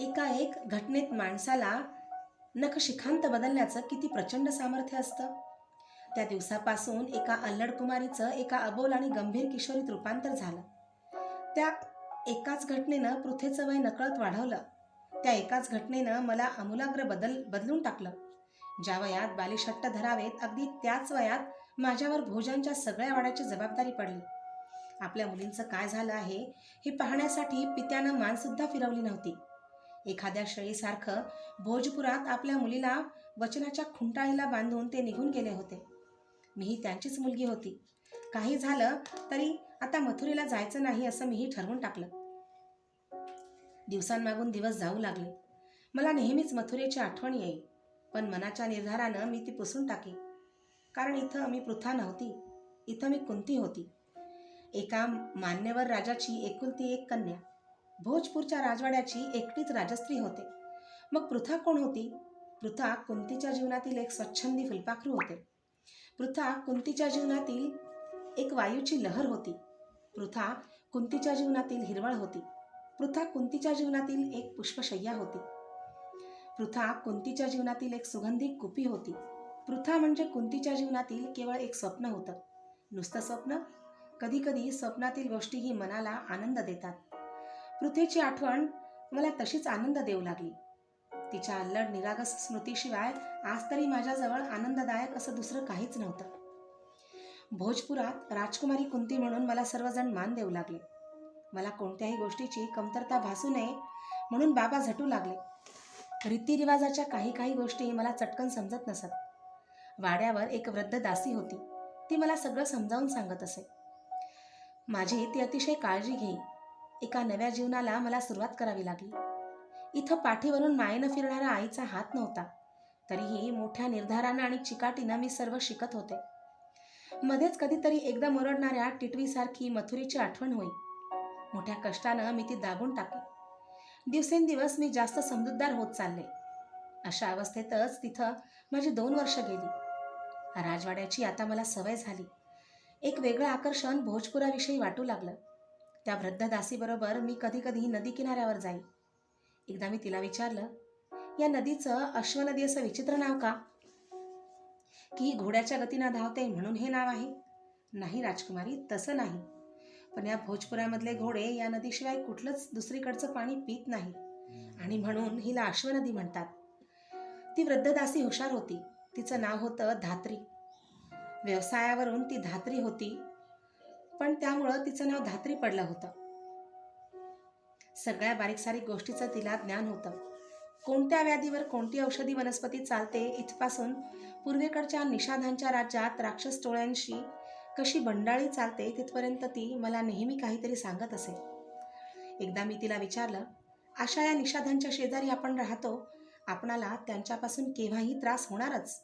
एकाएक घटनेत माणसाला नखशिखांत बदलण्याचं किती प्रचंड सामर्थ्य असतं. त्या दिवसापासून एका अल्लड कुमारीचं एका अबोल आणि गंभीर किशोरीत रूपांतर झालं. त्या एकाच घटनेनं पृथ्वीचं वय नकळत वाढवलं. त्या एकाच घटनेनं मला आमूलाग्र बदलून टाकलं. ज्या वयात बालिशट्ट धरावेत, अगदी त्याच वयात माझ्यावर भोजांच्या सगळ्या वाड्याची जबाबदारी पडली. आपल्या मुलींचं काय झालं आहे हे पाहण्यासाठी पित्यानं मानसुद्धा फिरवली नव्हती. एखाद्या शेळीसारखं भोजपुरात आपल्या मुलीला वचनाच्या खुंटाळीला बांधून ते निघून गेले होते. मीही त्यांचीच मुलगी होती. काही झालं तरी आता मथुरेला जायचं नाही असं मीही ठरवून टाकलं. दिवसांमागून दिवस जाऊ लागले. मला नेहमीच मथुरेची आठवण येई, पण मनाच्या निर्धारानं मी ती पुसून टाके. कारण इथं मी पृथा नव्हती, इथं मी कुंती होती. एका मान्यवर राजाची एकुलती एक कन्या, भोजपूरच्या राजवाड्याची एकटीच राजस्त्री होते. मग पृथा कोण होती? पृथा कुंतीच्या जीवनातील एक स्वच्छंदी फुलपाखरू होते. पृथा कुंतीच्या जीवनातील एक वायूची लहर होती. पृथा कुंतीच्या जीवनातील हिरवळ होती. पृथा कुंतीच्या जीवनातील एक पुष्पशय्या होती. पृथा कुंतीच्या जीवनातील एक सुगंधी कुपी होती. पृथा म्हणजे कुंतीच्या जीवनातील केवळ एक स्वप्न होतं. नुसतं स्वप्न? कधी कधी स्वप्नातील गोष्टीही मनाला आनंद देतात. पृथेची आठवण मला तशीच आनंद देऊ लागली. तिच्या अल्लड निरागस स्मृतीशिवाय आज तरी माझ्याजवळ आनंददायक असं दुसरं काहीच नव्हतं. भोजपुरात राजकुमारी कुंती म्हणून मला सर्वजण मान देऊ लागले. मला कोणत्याही गोष्टीची कमतरता भासू नये म्हणून बाबा झटू लागले. रीतिरिवाजाच्या काही काही गोष्टी मला चटकन समजत नसत. वाड्यावर एक वृद्ध दासी होती. ती मला सगळं समजावून सांगत असे. माझी ती अतिशय काळजी घेई. एका नव्या जीवनाला मला सुरुवात करावी लागली. इथं पाठीवरून मायेनं फिरणारा आईचा हात नव्हता. तरीही मोठ्या निर्धारानं आणि चिकाटीनं मी सर्व शिकत होते. मध्येच कधीतरी एकदम ओरडणाऱ्या टिटवीसारखी मथुरेची आठवण होई. मोठ्या कष्टानं मी ती दाबून टाकली. दिवसेंदिवस मी जास्त समजूतदार होत चालले. अशा अवस्थेतच तिथं माझी 2 वर्ष गेली. राजवाड्याची आता मला सवय झाली. एक वेगळं आकर्षण भोजपुराविषयी वाटू लागलं. त्या वृद्ध दासीबरोबर मी कधी कधी नदी किनाऱ्यावर जाई. एकदा मी तिला विचारलं, या नदीचं अश्वनदी असं विचित्र नाव का? की घोड्याच्या गतीनं धावते म्हणून हे नाव आहे? नाही राजकुमारी, तसं नाही. पण या भोजपुरामधले घोडे या नदीशिवाय कुठलंच दुसरीकडचं पाणी पित नाही आणि म्हणून हिला अश्वनदी म्हणतात. ती वृद्ध दासी हुशार होती. तिचं नाव होतं धात्री. व्यवसायावरून ती धात्री होती, पण त्यामुळं तिचं नाव धात्री पडलं होतं. सगळ्या बारीकसारीक गोष्टीचं तिला ज्ञान होतं. कोणत्या व्याधीवर कोणती औषधी वनस्पती चालते इथपासून पूर्वेकडच्या निषादांच्या राज्यात राक्षस टोळ्यांशी कशी बंडाळी चालते तिथपर्यंत ती मला नेहमी काहीतरी सांगत असे. एकदा मी तिला विचारलं, अशा या निषादांच्या शेजारी आपण राहतो, आपणाला त्यांच्यापासून केव्हाही त्रास होणारच.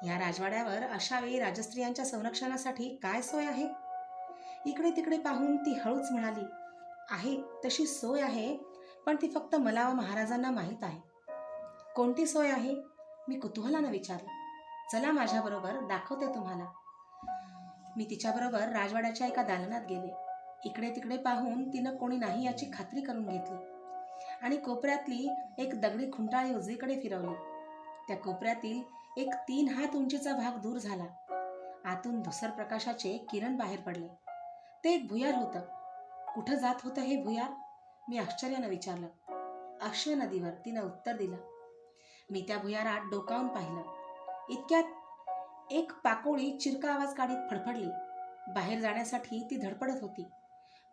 या राजवाड्यावर अशा वेळी राजस्त्रियांच्या संरक्षणासाठी काय सोय आहे? इकडे तिकडे पाहून ती हळूच म्हणाली, आहे तशी सोय आहे, पण ती फक्त मला व महाराजांना माहीत आहे. कोणती सोय आहे? मी कुतूहलानं विचारलं. चला माझ्याबरोबर, दाखवते तुम्हाला. मी तिच्याबरोबर राजवाड्याच्या एका दालनात गेले. इकडे तिकडे पाहून तिनं कोणी नाही याची खात्री करून घेतली आणि कोपऱ्यातली एक दगडी खुंटाळी उजवीकडे फिरवली. त्या कोपऱ्यातील एक 3 हात उंचीचा भाग दूर झाला. आतून धुसर प्रकाशाचे किरण बाहेर पडले. ते एक भुयार होतं. कुठं जात होतं हे भुयार? मी आश्चर्यानं विचारलं. अश्वनदीवर, तिनं उत्तर दिलं. मी त्या भुयारात डोकावून पाहिलं. इतक्यात एक पाकोळी चिरका आवाज काढीत फडफडली. बाहेर जाण्यासाठी ती धडपडत होती,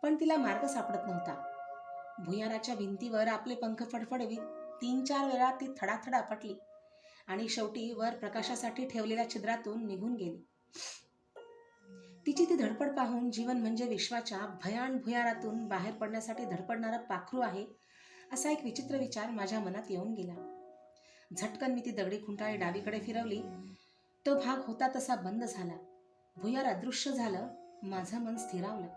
पण तिला मार्ग सापडत नव्हता. भुयाराच्या भिंतीवर आपले पंख फडफडवीत 3-4 वेळा ती थडाथड आपटली आणि शेवटी वर प्रकाशासाठी ठेवलेल्या छिद्रातून निघून गेली. तिची ती धडपड पाहून जीवन म्हणजे विश्वाच्या भयान भुयारातून बाहेर पडण्यासाठी धडपडणारं पाखरू आहे असा एक विचित्र विचार माझ्या मनात येऊन गेला. झटकन मी ती दगडी खुंटाळी डावीकडे फिरवली. तो भाग होता तसा बंद झाला. भुयार अदृश्य झालं. माझं मन स्थिरावलं.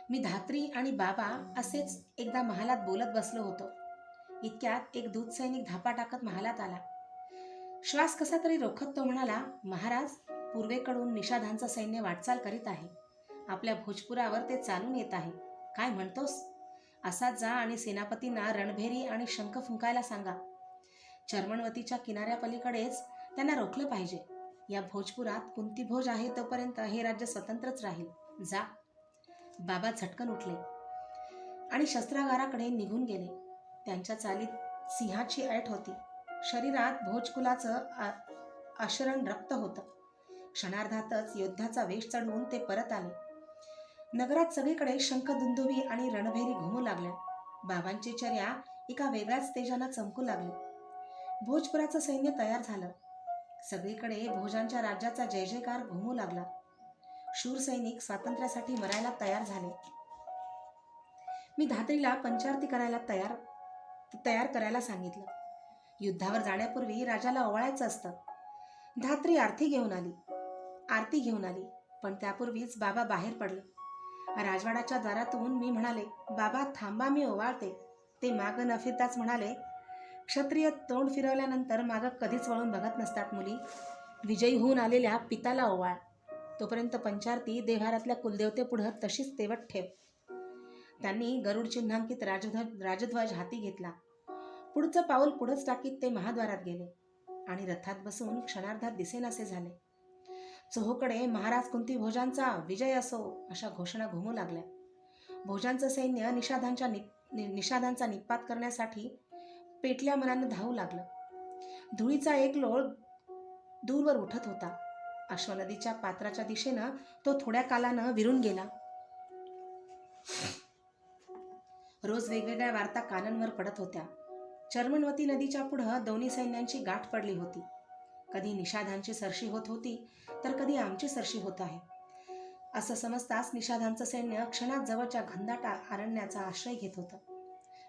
मी धात्री आणि बाबा असेच एकदा महालात बोलत बसलो होतो. इतक्यात एक दूत सैनिक धापा टाकत महालात आला. श्वास कसा तरी रोखत तो म्हणाला, महाराज, पूर्वेकडून निषादांचं सैन्य वाटचाल करीत आहे. आपल्या भोजपुरावर ते चालून येत आहे. काय म्हणतोस? असाच जा आणि सेनापतींना रणभेरी आणि शंख फुंकायला सांगा. चर्मणवतीच्या किनाऱ्यापलीकडेच त्यांना रोखलं पाहिजे. या भोजपुरात कुंती भोज आहे तोपर्यंत हे राज्य स्वतंत्रच राहील. जा. बाबा झटकन उठले आणि शस्त्रागाराकडे निघून गेले. त्यांच्या चालीत सिंहाची ऐट होती. शरीरात भोजकुलाचं आशरण रक्त होतं. क्षणार्धातच योद्ध्याचा वेश चढवून ते परत आले. नगरात सगळीकडे शंखदुंदुभी आणि रणभेरी घुमू लागल्या. बाबांची चर्या एका वेगळ्याच तेजानं चमकू लागली. भोजपुराचं सैन्य तयार झालं. सगळीकडे भोजांच्या राज्याचा जय जयकार घुमू लागला. शूर सैनिक स्वातंत्र्यासाठी मरायला तयार झाले. मी धात्रीला पंचारती करायला तयार करायला सांगितलं. युद्धावर जाण्यापूर्वी राजाला ओवाळायचं असतं. धात्री आरती घेऊन आली. पण त्यापूर्वीच बाबा बाहेर पडले. राजवाड्याच्या दारातून मी म्हणाले, बाबा थांबा, मी ओवाळते. ते मागं न फिरताच म्हणाले, क्षत्रिय तोंड फिरवल्यानंतर मागं कधीच वळून बघत नसतात मुली. विजयी होऊन आलेल्या पिताला ओवाळ. तोपर्यंत पंचारती देव्हारातल्या कुलदेवतेपुढं तशीच तेवत ठेव. त्यांनी गरुड चिन्हांकित राजध्वज हाती घेतला. पुढचं पाऊल पुढंच टाकीत ते महाद्वारात गेले आणि रथात बसून क्षणार्धात दिसेनासे झाले. चोहोकडे महाराज कुंती भोजांचा विजय असो अशा घोषणा घुमू लागल्या. भोजांचं सैन्य निषादांचा निपात करण्यासाठी पेटल्या मनानं धावू लागलं. धुळीचा एक लोळ दूरवर उठत होता. अश्वनदीच्या पात्राच्या दिशेनं तो थोड्या कालानं विरून गेला. रोज वेगवेगळ्या वार्ता कानांवर पडत होत्या. चर्मणवती नदीच्या पुढं दोन्ही सैन्यांची गाठ पडली होती. कधी निषादांची सरशी होत होती तर कधी आमची सरशी होत आहे असं समजताच निषादांचं सैन्य क्षणात जवळच्या घनदाट अरण्याचा आश्रय घेत होतं.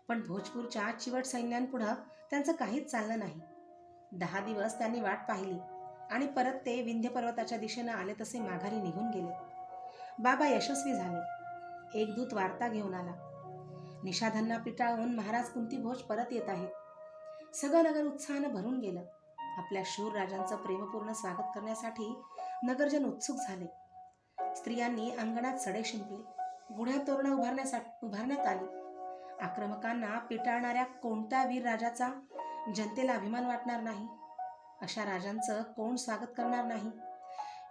पण भोजपूरच्या चिवट सैन्यांपुढं त्यांचं काहीच चाललं नाही. 10 दिवस त्यांनी वाट पाहिली आणि परत ते विंध्य पर्वताच्या दिशेनं आले तसे माघारी निघून गेले. बाबा यशस्वी झाले. एक दूत वार्ता घेऊन आला. निषादांना पिटाळून महाराज कुंतीभोज परत येत आहेत. सगळं नगर उत्साहानं भरून गेलं. आपल्या शूर राजांचं प्रेमपूर्ण स्वागत करण्यासाठी नगरजन उत्सुक झाले. स्त्रियांनी अंगणात सडे शिंपले. गुढ्या तोरणं उभारण्यात आली. आक्रमकांना पिटाळणाऱ्या कोणत्या वीर राजाचा जनतेला अभिमान वाटणार नाही? अशा राजांचं कोण स्वागत करणार नाही?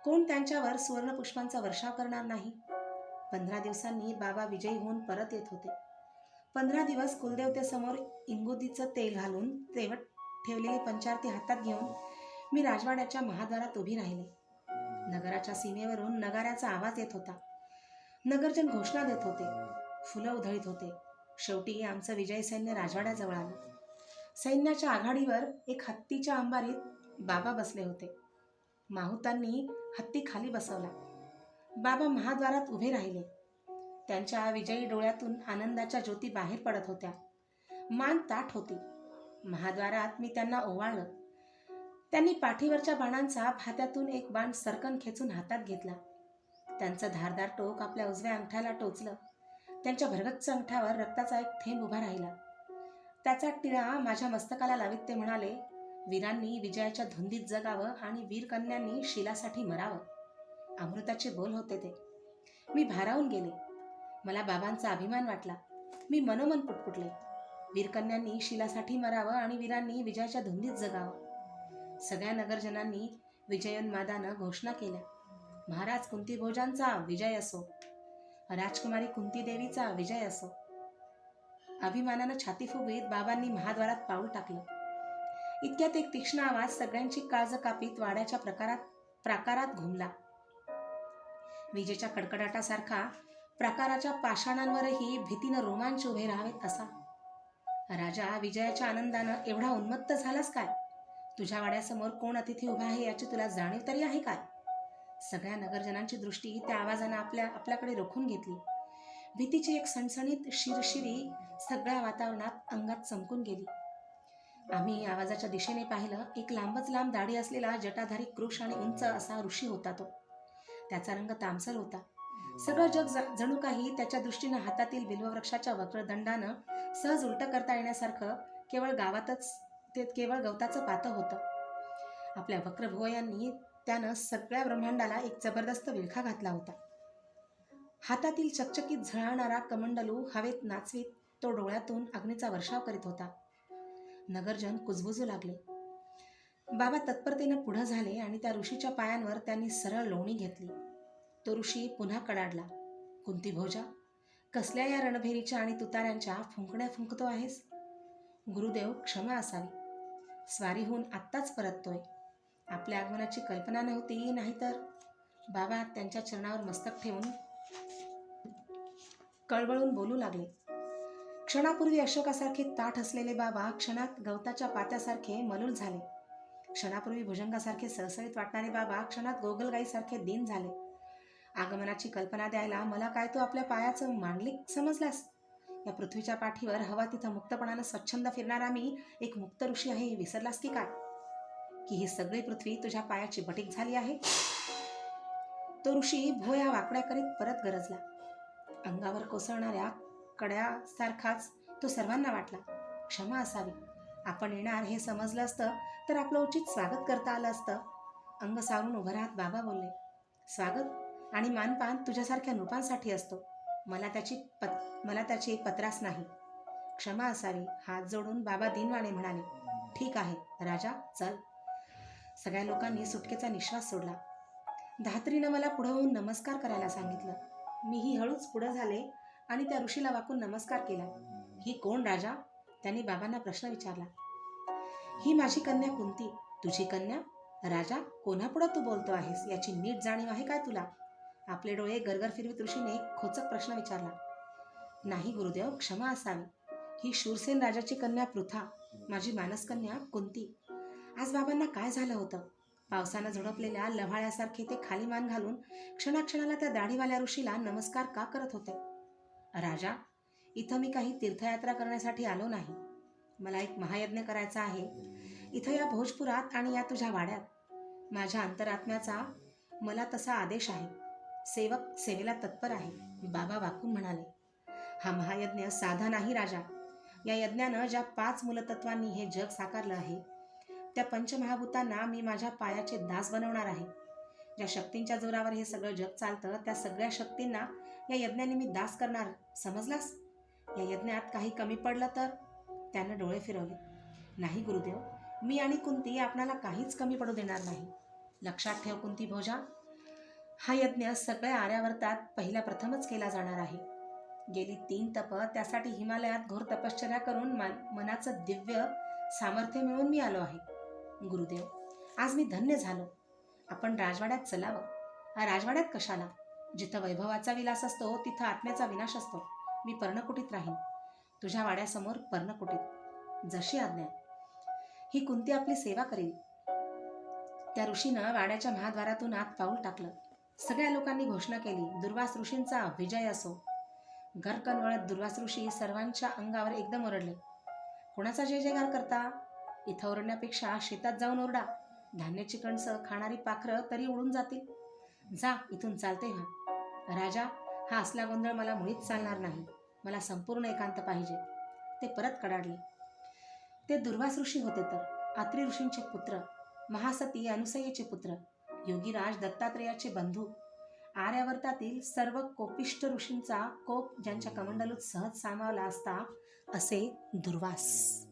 कोण त्यांच्यावर सुवर्णपुष्पांचा वर्षाव करणार नाही? 15 दिवसांनी बाबा विजयी होऊन परत येत होते. 15 दिवस कुलदेवतेसमोर इंगुदीचं तेल घालून तेवट ठेवलेली पंचारती हातात घेऊन मी राजवाड्याच्या महाद्वारात उभी राहिले. नगराच्या सीमेवरून नगाऱ्याचा आवाज येत होता. नगरजन घोषणा देत होते. फुलं उधळीत होते. शेवटी आमचं विजयी सैन्य राजवाड्याजवळ आलं. सैन्याच्या आघाडीवर एक हत्तीच्या अंबारीत बाबा बसले होते. माहुतांनी हत्ती खाली बसवला. बाबा महाद्वारात उभे राहिले. त्यांच्या विजयी डोळ्यातून आनंदाच्या ज्योती बाहेर पडत होत्या. मान ताठ होती. महाद्वारात मी त्यांना ओवाळलं. त्यांनी पाठीवरच्या बाणांचा भात्यातून एक बाण सरकन खेचून हातात घेतला. त्यांचं धारदार टोक आपल्या उजव्या अंगठ्याला टोचलं. त्यांच्या भरगच्च अंगठ्यावर रक्ताचा एक थेंब उभा राहिला. त्याचा टिळा माझ्या मस्तकाला लावीत ते म्हणाले, वीरांनी विजयाच्या धुंदीत जगावं आणि वीरकन्यांनी शिलासाठी मरावं. अमृताचे बोल होते ते. मी भारावून गेले. मला बाबांचा अभिमान वाटला. मी मनोमन पुटपुटले, वीरकन्यांनी शिलासाठी मरावं आणि वीरांनी विजयाच्या धुंदीत जगावं. सगळ्या नगरजनांनी विजयोन्मादानं घोषणा केल्या, महाराज कुंतीभोजांचा विजय असो, राजकुमारी कुंतीदेवीचा विजय असो. अभिमानानं छाती फुगवीत बाबांनी महाद्वारात पाऊल टाकलं. इतक्यात एक तीक्ष्ण आवाज सगळ्यांची काळज कापीत वाड्याच्या प्राकारात घुमला. विजेच्या कडकडाटासारखा प्राकाराच्या पाषाणांवरही भीतीनं रोमांच उभे राहावेत असा. राजा, विजयाच्या आनंदानं एवढा उन्मत्त झालास काय? तुझ्या वाड्यासमोर कोण अतिथी उभा आहे याची तुला जाणीव तरी आहे काय? सगळ्या नगरजनांची दृष्टी त्या आवाजानं आपल्याकडे रोखून घेतली. भीतीची एक सणसणीत शिरशिरी सगळ्या वातावरणात अंगात चमकून गेली. आम्ही आवाजाच्या दिशेने पाहिलं. एक लांबच लांब दाढी असलेला जटाधारी कृश आणि उंच असा ऋषी होता तो. त्याचा रंग तांबसर होता. सगळं जग जणू काही त्याच्या दृष्टीनं हातातील बिल्ववृक्षाच्या वक्रदंडानं सहज उलटं करता येण्यासारखं केवळ गवताचं पातं होतं. आपल्या वक्रभुवयांनी त्यानं सगळ्या ब्रह्मांडाला एक जबरदस्त विळखा घातला होता. हातातील चकचकीत झळाळणारा कमंडलू हवेत नाचवीत तो डोळ्यातून अग्नीचा वर्षाव करीत होता. नगरजन कुजबुजू लागले. बाबा तत्परतेनं पुढं झाले आणि त्या ऋषीच्या पायांवर त्यांनी सरळ लोणी घेतली. तो ऋषी पुन्हा कडाडला. कुंती भोजा, कसल्या या रणभेरीच्या आणि तुताऱ्यांच्या फुंकण्या फुंकतो आहेस? गुरुदेव, क्षमा असावी. स्वारीहून आत्ताच परततोय. आपल्या आगमनाची कल्पना नव्हती, नाहीतर. बाबा त्यांच्या चरणावर मस्तक ठेवून कळवळून बोलू लागले. क्षणापूर्वी अशोकासारखे ताठ असलेले बाबा क्षणात गवताच्या पात्यासारखे मलूल झाले. क्षणापूर्वी भुजंगासारखे सळसळीत वाटणारे बाबा क्षणात गोगलगाईसारखे दीन झाले. आगमनाची कल्पना द्यायला मला काय तू आपल्या पायाचं मांडलिक समजलास? या पृथ्वीच्या पाठीवर हवा तिथं मुक्तपणानं स्वच्छंद फिरणारा मी एक मुक्त ऋषी आहे, हे विसरलास की काय? की ही सगळी पृथ्वी तुझ्या पायाची बटीक झाली आहे? तो ऋषी भोया वाकड्या करीत परत गरजला. अंगावर कोसळणाऱ्या कड्यासारखाच तो सर्वांना वाटला. क्षमा असावी. आपण येणार हे समजलं असतं तर आपलं उचित स्वागत करता आलं असतं. अंग सावरून उभं राहत बाबा बोलले. स्वागत आणि मानपान तुझ्यासारख्या नृपांसाठी असतो. मला त्याची पत्रास नाही. क्षमा असावी. हात जोडून बाबा दिनवाणे म्हणाले. ठीक आहे राजा, चल. सगळ्या लोकांनी सुटकेचा निश्वास सोडला. धात्रीनं मला पुढं होऊन नमस्कार करायला सांगितलं. मीही हळूच पुढं झाले आणि त्या ऋषीला वाकून नमस्कार केला. ही कोण राजा? त्यांनी बाबांना प्रश्न विचारला. ही माझी कन्या कुंती. तुझी कन्या? राजा, कोणापुढं तू बोलतो आहेस याची नीट जाणीव आहे काय तुला? आपले डोळे गरगर फिरवीत ऋषीने एक खोचक प्रश्न विचारला. नाही गुरुदेव, क्षमा असावी. ही शूरसेन राजाची कन्या पृथा, माझी मानसकन्या कुंती. आज बाबांना काय झालं होतं? पावसानं झोडपलेल्या लव्हाळ्यासारखे ते खाली मान घालून क्षणाक्षणाला त्या दाढीवाल्या ऋषीला नमस्कार का करत होते? राजा, इथं मी काही तीर्थयात्रा करण्यासाठी आलो नाही. मला एक महायज्ञ करायचा आहे. इथं या भोजपुरात आणि या तुझ्या वाड्यात. माझ्या अंतरात्म्याचा मला तसा आदेश आहे. सेवक सेवेला तत्पर आहे. बाबा वाकून म्हणाले. हा महायज्ञ साधा नाही राजा. या यज्ञानं ज्या 5 मूलतत्वांनी हे जग साकारलं आहे त्या पंचमहाभूतांना मी माझ्या पायाचे दास बनवणार आहे. ज्या शक्तींच्या जोरावर हे सगळं जग चालतं त्या सगळ्या शक्तींना या यज्ञाने मी दास करणार, समजलास? या यज्ञात काही कमी पडलं तर? त्यानं डोळे फिरवले. नाही गुरुदेव, मी आणि कुंती आपणाला काहीच कमी पडू देणार नाही. लक्षात ठेव कुंती भोजा, हा यज्ञ सगळ्या आर्यावर्तात पहिल्या प्रथमच केला जाणार आहे. गेली 3 तप त्यासाठी हिमालयात घोर तपश्चर्या करून मनाचं दिव्य सामर्थ्य मिळवून मी आलो आहे. गुरुदेव, आज मी धन्य झालो. आपण राजवाड्यात चलावं. राजवाड्यात कशाला? जिथं वैभवाचा विलास असतो तिथं आत्म्याचा विनाश असतो. मी पर्णकुटीत राहीन. तुझ्या वाड्यासमोर पर्णकुटीत. जशी आज्ञा. ही कुंती आपली सेवा करील. त्या ऋषीनं वाड्याच्या महाद्वारातून आत पाऊल टाकलं. सगळ्या लोकांनी घोषणा केली, दुर्वास ऋषींचा विजय असो. गरकन वळत दुर्वास ऋषी सर्वांच्या अंगावर एकदम ओरडले. कोणाचा जय जयकार करता? इथं ओरडण्यापेक्षा शेतात जाऊन ओरडा. धान्याची कणसं खाणारी पाखरं तरी उडून जातील. जा, इथून चालते व्हा. राजा, हा असला गोंधळ मला मुळीच चालणार नाही. मला संपूर्ण एकांत पाहिजे. ते परत कडाडले. ते दुर्वास ऋषी होते तर आत्री ऋषींचे पुत्र, महासती अनुसयेचे पुत्र, योगीराज दत्तात्रेयाचे बंधू, आर्यावर्तातील सर्व कोपिष्ट ऋषींचा कोप ज्यांच्या कमंडलूत सहज सामावला असता असे दुर्वास.